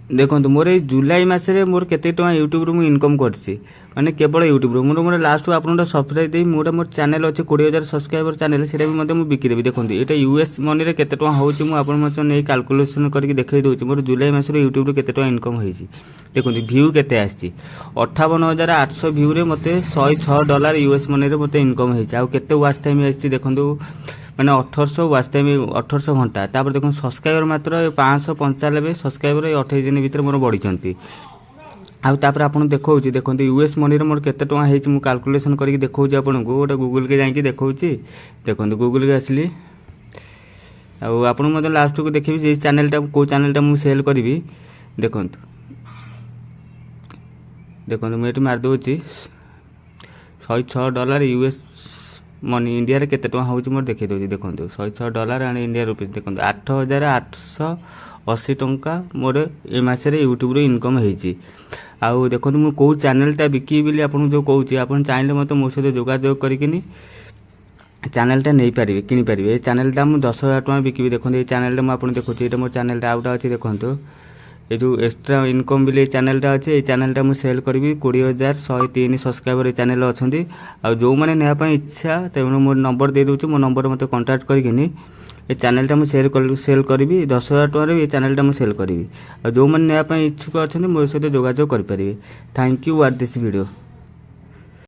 देखो मोर जुलाई मसरे मोर केते टका यूट्यूब रू इनकम करछि माने केवल यूट्यूब रू मोर लास्ट आपन सब्सक्राइब दे मोर चैनल अच्छे 20,000 सब्सक्राइबर चैनल सेटा भी मते मु बिकी देबी। देखो एटा यूएस मनी रे केते टका होउछि मु आपन मते नै कैलकुलेशन करके देखै दोछि मोर जुलाई मसरे यूट्यूब रू केते टका इनकम होइछि। देखो व्यू केते आछि 58,800 व्यू रे मते $106 यूएस मनी रे मते इनकम होइछि। आ केते वाच टाइम आछि देखो मैंने 1800 वाच टाइम 1800 घंटा। तापर देखो सब्सक्राइबर मात्र 595 सब्सक्राइबर 28 दिन भीतर मोर बढ़ी। आउ तापर आपन देखौछि देखो यूएस मनी रे मोर केते टका हेछि मु कैलकुलेशन करके देखौछि आपन को गोटे गूगल के जाई कि देखौछि। देखो गूगल के आसली आउ आपन मते लास्ट को देखिबी जे चैनलटा को चैनलटा मु सेल करबी। देखो देखो मु एटी मार दोछि $106 यूएस मनी इंडिया रे केते टका होउछि मोर देखै दोछि। देखो $106 एंड इंडिया रुपीस देखो 8,880 टंका मोर ए मासरे यूट्यूब रे इनकम हेछि। आउ देखो मु को चैनलटा बिकी बिली आपन जो कहूछि आपन चाहिले मते मो सहित जोगाजोग करिकिनी चैनलटा नै पारिबे किनि पारिबे। ए चैनलटा मु 10,000 टका बिकिबी। देखो ए चैनलटा मु आपन देखौछि एटा मोर चैनलटा आउटा अछि। देखो ये जो एक्स्ट्रा इनकम बिल चैनलटा अच्छे चैनलटा मुझे सेल करी 20,103 सब्सक्राइबर ये चैनल अच्छा। आ जो मैंने नापी इच्छा तेणु मोर नंबर दे दूँ मो नंबर मत कांटेक्ट करके ये चैनलटा मुझे सेल करी 10,000 टकर ये चैनलटा मुझे सेल करी। आ जो मैंने नापी इच्छुक अच्छा मो सहित जोगाजोग करें। Thank you watch this video.